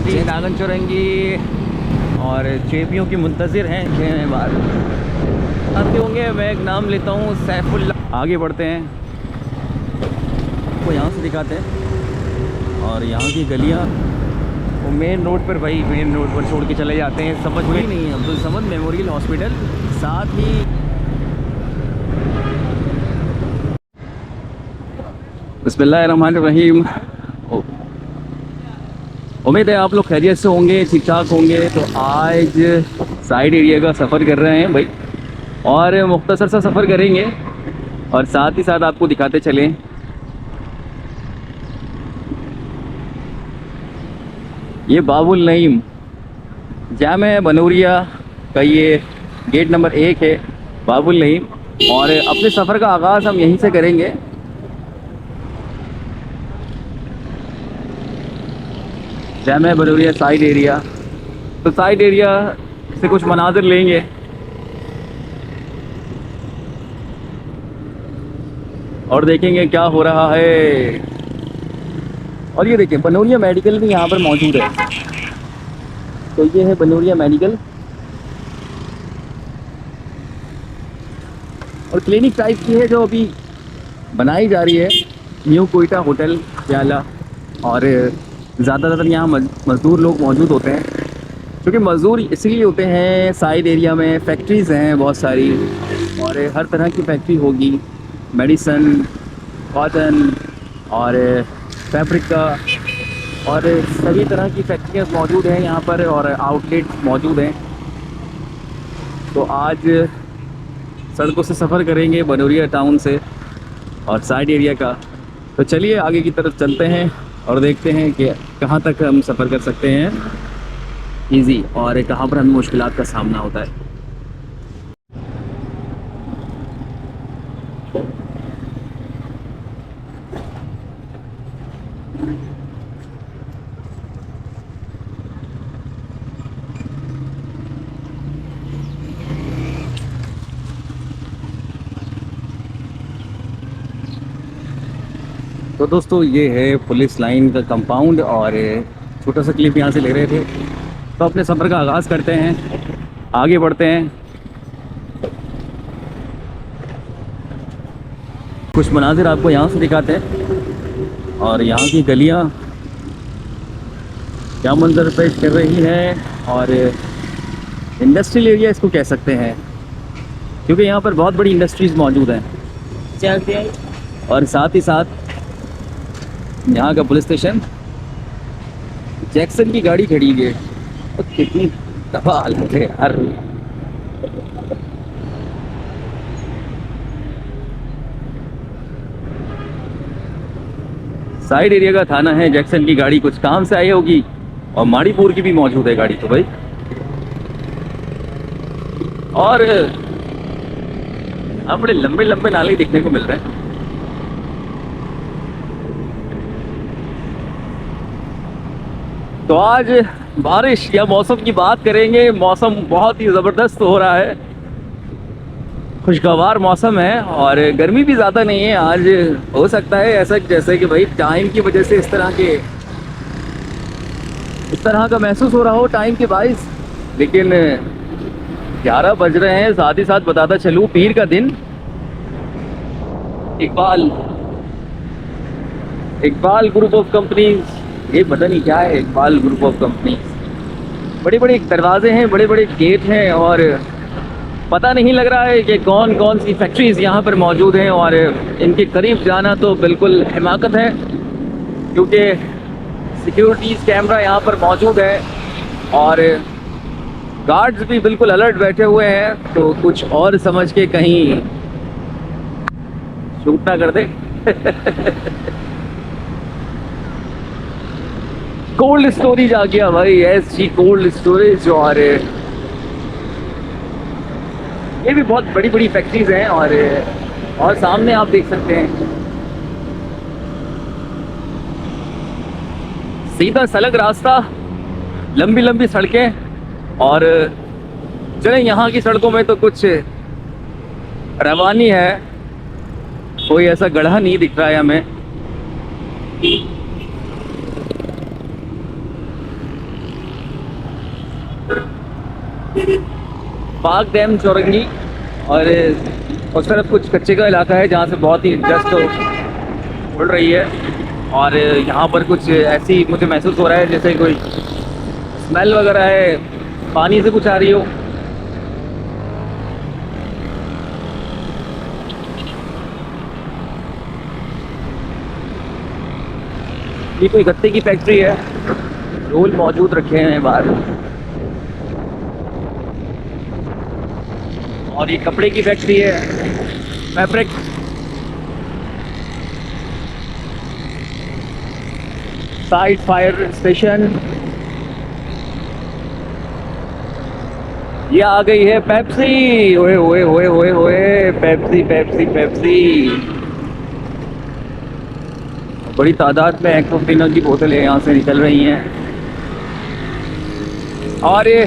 ये नागन चौरंगी और चेपियों की मुंतज़िर हैं 6 बार आते होंगे। मैं एक नाम लेता हूँ सैफुल्ला। आगे बढ़ते हैं, आपको यहाँ से दिखाते हैं। और यहाँ की गलियाँ वो मेन रोड पर, भाई मेन रोड पर छोड़ के चले जाते हैं। समझ में नहीं, अब्दुल समद मेमोरियल हॉस्पिटल साथ ही। बिस्मिल्लाहिर्रहमानिर्रहीम। उम्मीद है आप लोग खैरियत से होंगे, ठीक ठाक होंगे। तो आज साइड एरिया का सफ़र कर रहे हैं भाई, और मुख्तसर सा सफ़र करेंगे और साथ ही साथ आपको दिखाते चलें। ये बाबुल नईम जामे बनूरिया का ये गेट नंबर 1 है, बाबुल नईम। और अपने सफ़र का आगाज़ हम यहीं से करेंगे। जामे बनूरिया साइड एरिया, तो साइड एरिया से कुछ मनाजिर लेंगे। और देखेंगे क्या हो रहा है। और ये देखिए बनूरिया मेडिकल भी यहाँ पर मौजूद है। तो ये है बनूरिया मेडिकल और क्लिनिक टाइप की है जो अभी बनाई जा रही है। न्यू कोयटा होटल प्याला। और ज़्यादातर यहाँ मज़दूर लोग मौजूद होते हैं, क्योंकि मज़दूर इसलिए होते हैं, साइड एरिया में फैक्ट्रीज़ हैं बहुत सारी और हर तरह की फैक्ट्री होगी। मेडिसन, कॉटन और फैब्रिक का और सभी तरह की फैक्ट्रियाँ मौजूद हैं यहाँ पर और आउटलेट मौजूद हैं। तो आज सड़कों से सफ़र करेंगे बनूरिया टाउन से और साइड एरिया का। तो चलिए आगे की तरफ चलते हैं और देखते हैं कि कहाँ तक हम सफ़र कर सकते हैं इजी, और कहाँ पर हमें मुश्किलात का सामना होता है। तो दोस्तों ये है पुलिस लाइन का कंपाउंड और छोटा सा क्लिप यहाँ से ले रहे थे। तो अपने सफ़र का आगाज़ करते हैं, आगे बढ़ते हैं। कुछ मनाजिर आपको यहाँ से दिखाते हैं और यहाँ की गलियाँ क्या मंजर पेश कर रही हैं। और इंडस्ट्रियल एरिया इसको कह सकते हैं, क्योंकि यहाँ पर बहुत बड़ी इंडस्ट्रीज़ मौजूद हैं। और साथ ही साथ यहाँ का पुलिस स्टेशन। जैक्सन की गाड़ी खड़ी है और कितनी दफा हालत है यार। साइड एरिया का थाना है। जैक्सन की गाड़ी कुछ काम से आई होगी और माड़ीपुर की भी मौजूद है गाड़ी तो भाई। और यहाँ बड़े लंबे लंबे नाले देखने को मिल रहे हैं। तो आज बारिश या मौसम की बात करेंगे। मौसम बहुत ही ज़बरदस्त हो रहा है, खुशगवार मौसम है और गर्मी भी ज़्यादा नहीं है आज। हो सकता है ऐसा जैसे कि भाई टाइम की वजह से इस तरह का महसूस हो रहा हो टाइम के बाइस, लेकिन 11 बज रहे हैं। साथ ही साथ बताता चलूँ पीर का दिन। इकबाल ग्रुप ऑफ कंपनीज, ये पता नहीं क्या है इकबाल ग्रुप ऑफ कंपनी। बड़े बड़े दरवाजे हैं, बड़े बड़े गेट हैं और पता नहीं लग रहा है कि कौन कौन सी फैक्ट्रीज़ यहाँ पर मौजूद हैं। और इनके करीब जाना तो बिल्कुल हिमाकत है, क्योंकि सिक्योरिटीज़ कैमरा यहाँ पर मौजूद है और गार्ड्स भी बिल्कुल अलर्ट बैठे हुए हैं। तो कुछ और समझ के कहीं शूट ना कर दे। कोल्ड स्टोरेज आ गया भाई, एसजी कोल्ड स्टोरेज। और ये भी बहुत बड़ी बड़ी फैक्ट्रीज हैं और सामने आप देख सकते हैं सीधा सड़क रास्ता, लंबी लंबी सड़कें। और चलें यहाँ की सड़कों में तो कुछ रवानी है, कोई ऐसा गड्ढा नहीं दिख रहा है हमें। पाक डैम चौरंगी, और उस तरफ कुछ कच्चे का इलाका है जहाँ से बहुत ही डस्ट उड़ रही है। और यहाँ पर कुछ ऐसी मुझे महसूस हो रहा है जैसे कोई स्मेल वगैरह है, पानी से कुछ आ रही हो। ये कोई गत्ते की फैक्ट्री है, रोल मौजूद रखे हैं बाहर। और ये कपड़े की फैक्ट्री है, फैब्रिक। Side fire station. ये आ गई है पेप्सी, ओए ओए ओए ओए ओए, पेप्सी पेप्सी पेप्सी। बड़ी तादाद में एक्वाफिना की बोतलें यहाँ से निकल रही हैं। और ये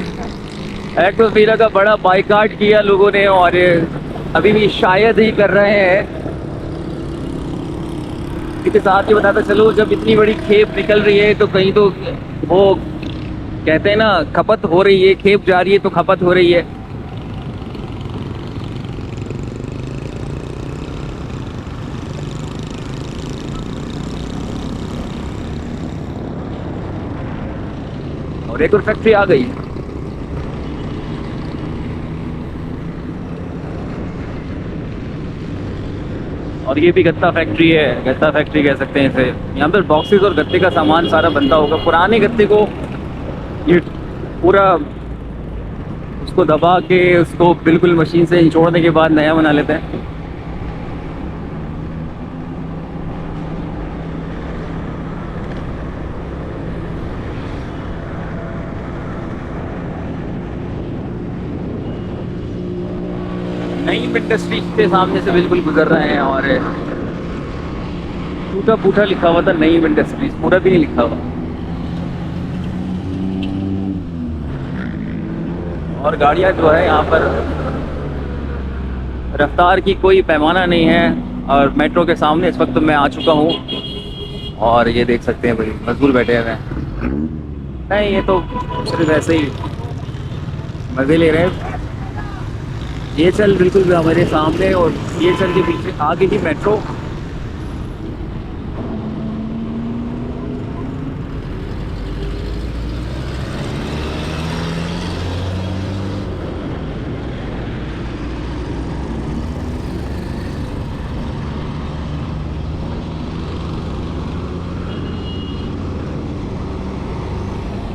एक्वाफिना का बड़ा बाइकाट किया लोगों ने, और अभी भी शायद ही कर रहे हैं। इसके साथ ही बताता चलो, जब इतनी बड़ी खेप निकल रही है तो कहीं तो वो कहते हैं ना, खपत हो रही है, खेप जा रही है तो खपत हो रही है। और एक और फैक्ट्री आ गई। और ये भी गत्ता फैक्ट्री है, गत्ता फैक्ट्री कह सकते हैं इसे। यहाँ पर बॉक्सेस और गत्ते का सामान सारा बनता होगा। पुराने गत्ते को ये पूरा उसको दबा के उसको बिल्कुल मशीन से निचोड़ने के बाद नया बना लेते हैं। नई इंडस्ट्रीज के सामने से बिल्कुल गुजर रहे हैं, और टूटा फूटा लिखा हुआ था नई इंडस्ट्रीज, पूरा भी नहीं लिखा हुआ। और गाड़ियां जो है यहाँ पर रफ्तार की कोई पैमाना नहीं है। और मेट्रो के सामने इस वक्त मैं आ चुका हूँ, और ये देख सकते हैं भाई मजदूर बैठे हुए हैं। नहीं, ये तो सिर्फ ऐसे ही मज़े ले रहे हैं। ये चल बिल्कुल हमारे सामने, और ये चल के पीछे आगे ही मेट्रो।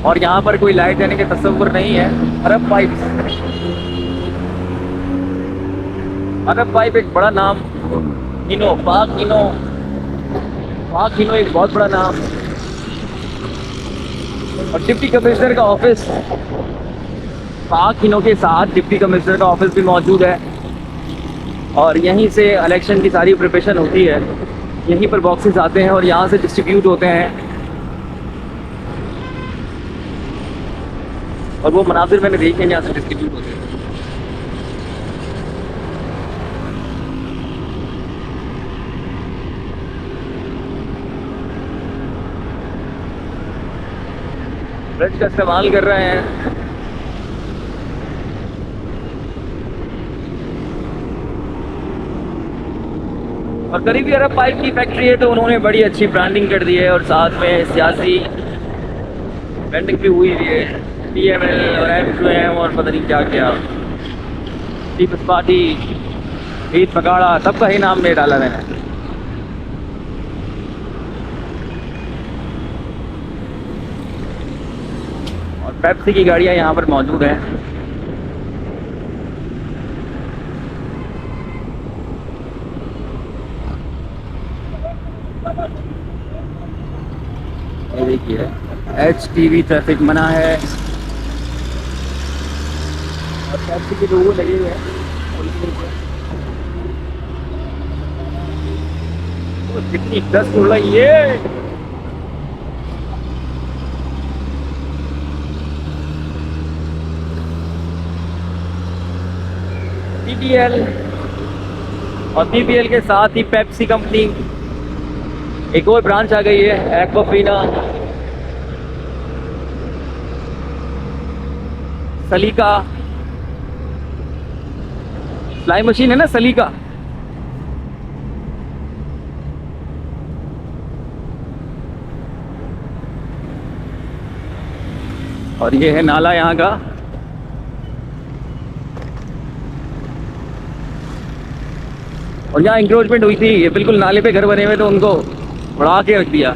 और यहाँ पर कोई लाइट जाने के तस्वुर नहीं है। अरब पाइप, अरब पाइप एक बड़ा नाम। इनो, पाक इनो, पाक इनो एक बहुत बड़ा नाम। और डिप्टी कमिश्नर का ऑफिस, पाक इनो के साथ डिप्टी कमिश्नर का ऑफिस भी मौजूद है। और यहीं से इलेक्शन की सारी प्रिपरेशन होती है। यहीं पर बॉक्सेस आते हैं और यहाँ से डिस्ट्रीब्यूट होते हैं। और वो मनाजिर मैंने देखे हैं, यहाँ से डिस्ट्रीब्यूट होते हैं। ब्रश का इस्तेमाल कर रहे हैं। और करीबी अरब पाइप की फैक्ट्री है, तो उन्होंने बड़ी अच्छी ब्रांडिंग कर दी है, और साथ में सियासी ब्रांडिंग भी हुई है। PML और M2M और पता नहीं क्या क्या, पीपल्स पार्टी, ईद पकाड़ा, सबका ही नाम नहीं डाला मैंने। और पेप्सी की गाड़ियाँ यहाँ पर मौजूद हैं। ये देखिए, HTV ट्रैफिक मना है, और टैक्सी के लोगों लगे हुए हैं। तो कितनी दस उड़ रही है। PBL, और PBL के साथ ही पेप्सी कंपनी एक और ब्रांच आ गई है, एक्वाफिना। सलीका फ्लाई मशीन है ना, सलीका। और ये है नाला यहाँ का। और यहाँ इंक्रोचमेंट हुई थी, ये बिल्कुल नाले पे घर बने हुए तो उनको उड़ा के रख दिया।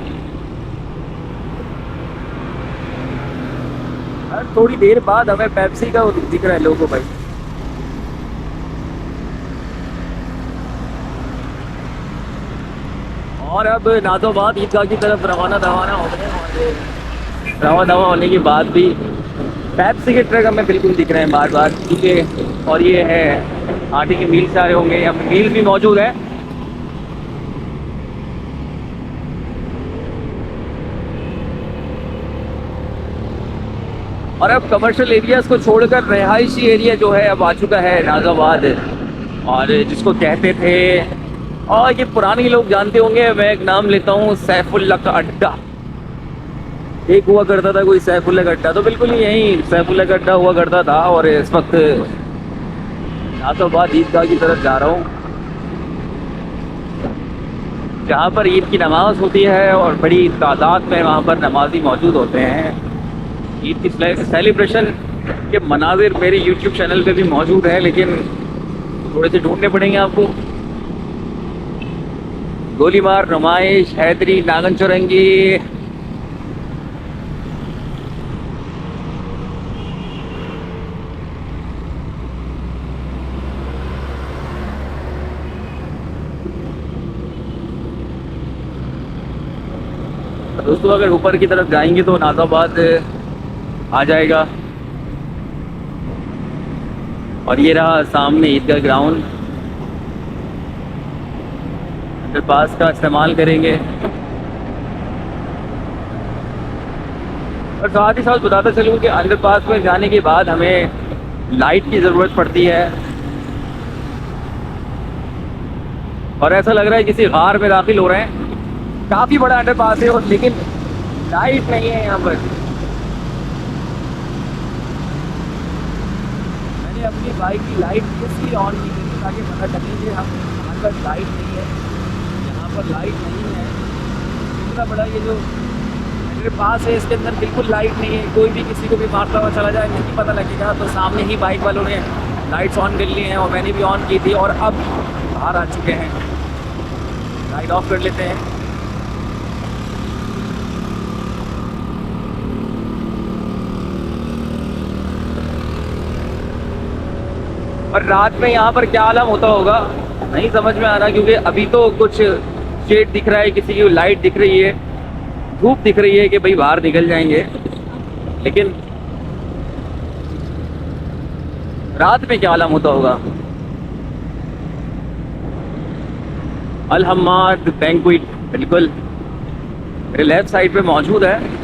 हर थोड़ी देर बाद हमें पेप्सी का दिख रहा है लोगों भाई। और अब नाज़ोबाद ईदगाह की तरफ रवाना दवाना हो गए। और रवा दवा होने के बाद भी पेप्सी के ट्रक हमें बिल्कुल दिख रहे हैं बार बार, क्योंकि और ये है आटे के मील सारे होंगे, यहाँ पे मील भी मौजूद है। और अब कमर्शियल एरियाज को छोड़कर रिहायशी एरिया जो है अब आ चुका है नाज़ोबाद, और जिसको कहते थे, और ये पुराने लोग जानते होंगे, मैं एक नाम लेता हूँ, सैफुल्ला का अड्डा। एक हुआ करता था कोई सैफुल्ला का अड्डा, तो बिल्कुल ही यही सैफुल्ला का अड्डा हुआ करता था। और इस वक्त नाज़ोबाद ईदगाह की तरफ जा रहा हूँ, जहाँ पर ईद की नमाज होती है और बड़ी तादाद में वहाँ पर नमाजी मौजूद होते हैं। ईद की सेलिब्रेशन के मनाजिर मेरे यूट्यूब चैनल पे भी मौजूद है, लेकिन थोड़े से ढूंढने पड़ेंगे आपको। गोलीमार, नुमाइश, हैदरी, नागन चौरंगी, दोस्तों अगर ऊपर की तरफ जाएंगे तो नाज़ोबाद आ जाएगा। और ये रहा सामने ईदगाह ग्राउंड, अंडरपास का इस्तेमाल करेंगे। और साथ ही साथ बताता चलूँ कि अंडरपास में जाने के बाद हमें लाइट की ज़रूरत पड़ती है। और ऐसा लग रहा है किसी गार में दाखिल हो रहे हैं। काफ़ी बड़ा अंडरपास है और लेकिन लाइट नहीं है यहाँ पर। मैंने अपनी बाइक की लाइट इसलिए ऑन की थी ताकि पता चले कि हम यहाँ पर लाइट नहीं है, यहाँ पर लाइट नहीं है। इतना बड़ा ये जो अंडरपास है इसके अंदर बिल्कुल लाइट नहीं है, कोई भी किसी को भी मारता हुआ चला जाए नहीं पता लगेगा। तो सामने ही बाइक वालों ने लाइट्स ऑन कर ली हैं और मैंने भी ऑन की थी, और अब बाहर आ चुके हैं। लाइट ऑफ कर लेते हैं। और रात में यहाँ पर क्या आलम होता होगा नहीं समझ में आ रहा, क्योंकि अभी तो कुछ शेड दिख रहा है, किसी की लाइट दिख रही है, धूप दिख रही है कि भाई बाहर निकल जाएंगे, लेकिन रात में क्या आलम होता होगा। अल हम्माद बैंक्वेट बिल्कुल मेरे लेफ्ट साइड पे मौजूद है।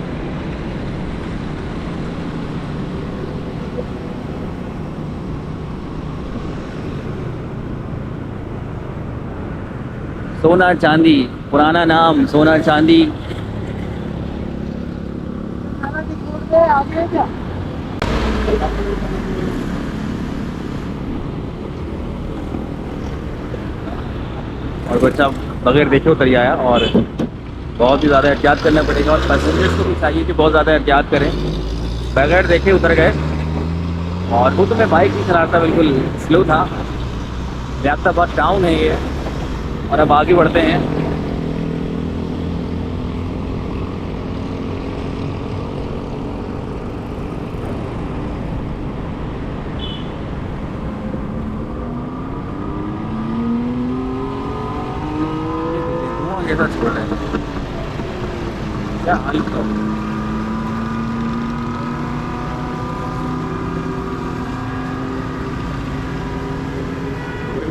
सोना चांदी, पुराना नाम सोना चांदी। और बच्चा बगैर देखे उतर आया, और बहुत ही ज़्यादा एहतियात करना पड़ेगा। और पैसेंजर्स को भी चाहिए कि बहुत ज़्यादा एहतियात करें, बगैर देखे उतर गए। और वो तो मैं बाइक नहीं चला रहा था, बिल्कुल स्लो था। लियाकताबाद टाउन है ये, और अब आगे बढ़ते हैं। कैसा छोड़ रहे हैं, क्या हाल है।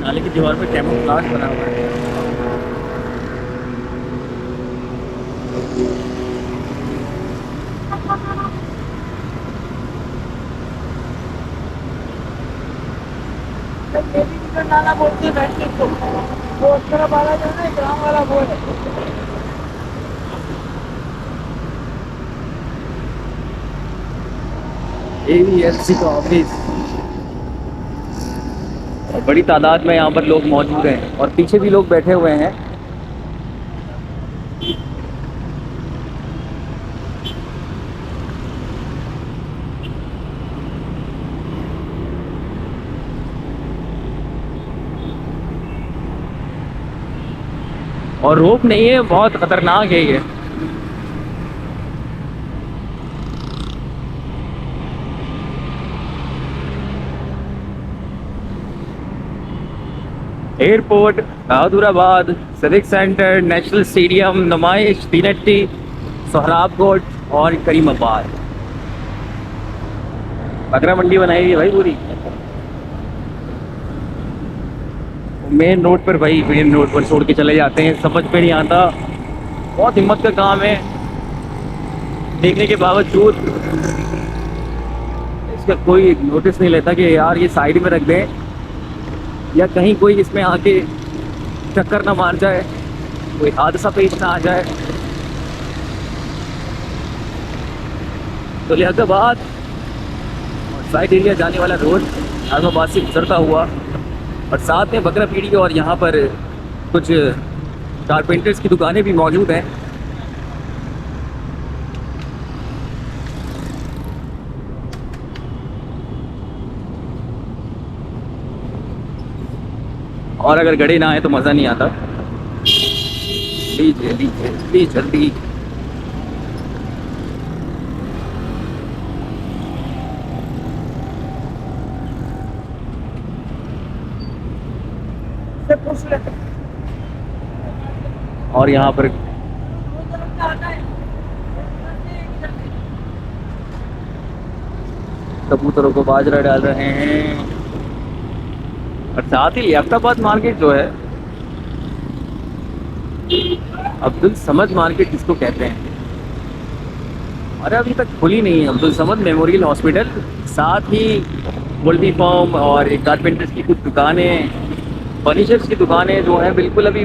नाले की दीवार पे कैमोफ्लेज बना हुआ है। नाला बोलते बैठने को, वो उस तरफ वाला जो है ग्राम वाला वो है। AVLC का ऑफिस, और बड़ी तादाद में यहाँ पर लोग मौजूद हैं और पीछे भी लोग बैठे हुए हैं। और रोप नहीं है, बहुत खतरनाक है ये। Airport, Bahadurabad, civic centre, national stadium, नुमाइश, तीनट्टी, सोहराब कोट और करीमाबाद। बकरा मंडी बनाई हुई है भाई पूरी मेन रोड पर। भाई मेन रोड पर छोड़ के चले जाते हैं, समझ में नहीं आता। बहुत हिम्मत का काम है, देखने के बावजूद इसका कोई नोटिस नहीं लेता कि यार ये साइड में रख दें, या कहीं कोई इसमें आके टक्कर ना मार जाए, कोई हादसा पेश ना आ जाए। तो लिहाजाबाद और साइड एरिया जाने वाला रोड लिहाजाबाद से गुजरता हुआ, और साथ में बकरा पीढ़ी, और यहाँ पर कुछ कारपेंटर्स की दुकानें भी मौजूद हैं। और अगर गड़े ना आए तो मज़ा नहीं आता। लीजिए लीजिए प्लीज जल्दी। से पूछ ले। और यहाँ पर कबूतरों को बाजरा डाल रहे हैं, और साथ ही लियाकताबाद मार्केट जो है, अब्दुल समद मार्केट जिसको कहते हैं, अरे अभी तक खुली नहीं है। अब्दुल समद मेमोरियल हॉस्पिटल, साथ ही पोल्ट्री फार्म और कारपेंटर्स की कुछ दुकानें, फर्नीचर्स की दुकानें जो हैं बिल्कुल अभी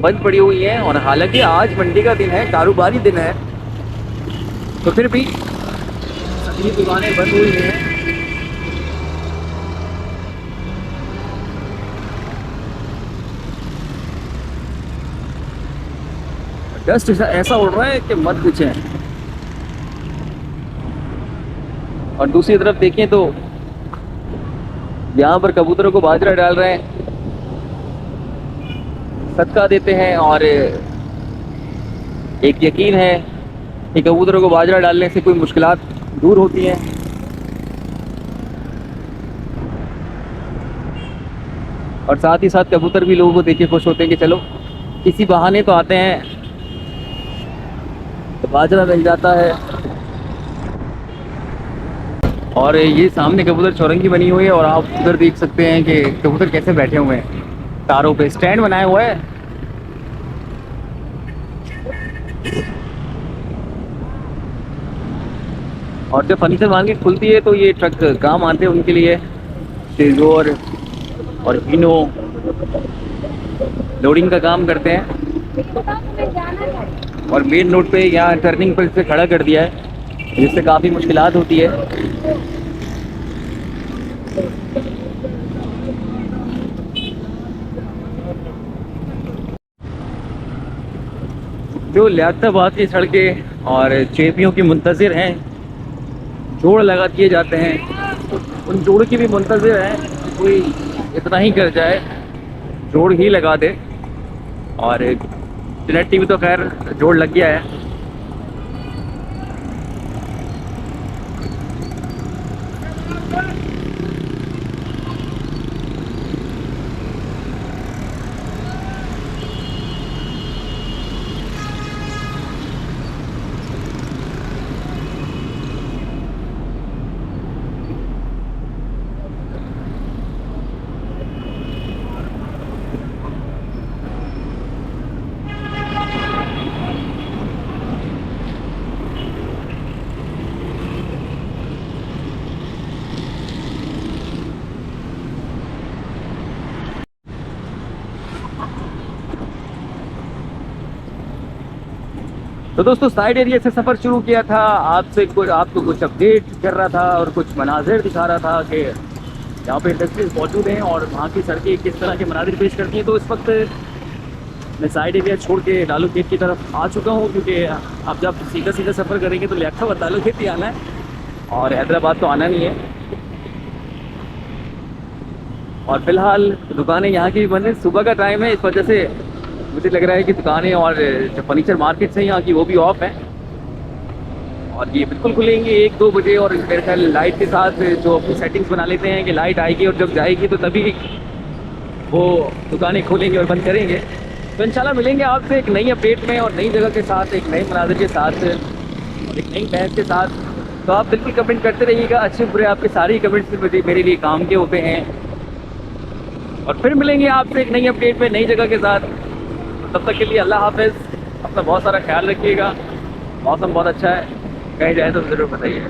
बंद पड़ी हुई हैं। और हालांकि आज मंडी का दिन है, कारोबारी दिन है, तो फिर भी सभी दुकानें बंद हुई हैं। डस्ट ऐसा उड़ रहा है कि मत पूछें। और दूसरी तरफ देखें तो यहाँ पर कबूतरों को बाजरा डाल रहे हैं, सदका देते हैं, और एक यकीन है कि कबूतरों को बाजरा डालने से कोई मुश्किलात दूर होती हैं। और साथ ही साथ कबूतर भी लोगों को देख के खुश होते हैं कि चलो किसी बहाने तो आते हैं, तो बाजरा मिल जाता है। और ये सामने कबूतर चौरंगी बनी हुई है, और आप उधर देख सकते हैं कि कबूतर कैसे बैठे हुए हैं, तारों पे स्टैंड बनाया हुआ है। और जब फर्नीचर मार्केट खुलती है तो ये ट्रक काम आते हैं उनके लिए, शेजोर और हीनो लोडिंग का काम करते हैं। और मेन रोड पे यहाँ टर्निंग पर इसे खड़ा कर दिया है, जिससे काफ़ी मुश्किलात होती है। जो लियाकताबाद की सड़कें और चेपियों की मुंतज़िर हैं, जोड़ लगा दिए जाते हैं, उन जोड़ की भी मुंतज़िर हैं, कोई इतना ही कर जाए, जोड़ ही लगा दे। और टीवी भी तो खैर जोड़ लग गया है। तो दोस्तों साइड एरिया से सफ़र शुरू किया था, आपको कुछ अपडेट कर रहा था और कुछ मनाजिर दिखा रहा था कि यहाँ पे इंडस्ट्रीज मौजूद हैं और वहाँ की सड़कें किस तरह के मनाजिर पेश करती हैं। तो इस वक्त मैं साइड एरिया छोड़ के डालू खेत की तरफ आ चुका हूँ, क्योंकि अब जब सीधा सीधा सफ़र करेंगे तो लियाकत डालू खेत ही आना है और हैदराबाद तो आना नहीं है। और फिलहाल दुकानें यहाँ की भी बंद है, सुबह का टाइम है, इस वजह से मुझे लग रहा है कि दुकानें और जो फर्नीचर मार्केट्स हैं यहाँ की वो भी ऑफ हैं और ये बिल्कुल खुलेंगे 1-2 बजे। और मेरे ख्याल लाइट के साथ जो अपनी सेटिंग्स बना लेते हैं कि लाइट आएगी और जब जाएगी तो तभी वो दुकानें खोलेंगे और बंद करेंगे। तो इंशाल्लाह मिलेंगे आपसे एक नई अपडेट में और नई जगह के साथ, एक नए मनाजिर के साथ और एक नई बहस के साथ। तो आप बिल्कुल कमेंट करते रहिएगा, अच्छे बुरे आपके सारे कमेंट्स मेरे लिए काम के होते हैं। और फिर मिलेंगे आपसे एक नई अपडेट में नई जगह के साथ। तब तक के लिए अल्लाह हाफ़िज़, अपना बहुत सारा ख्याल रखिएगा। मौसम बहुत अच्छा है, कहीं जाए तो ज़रूर बताइए।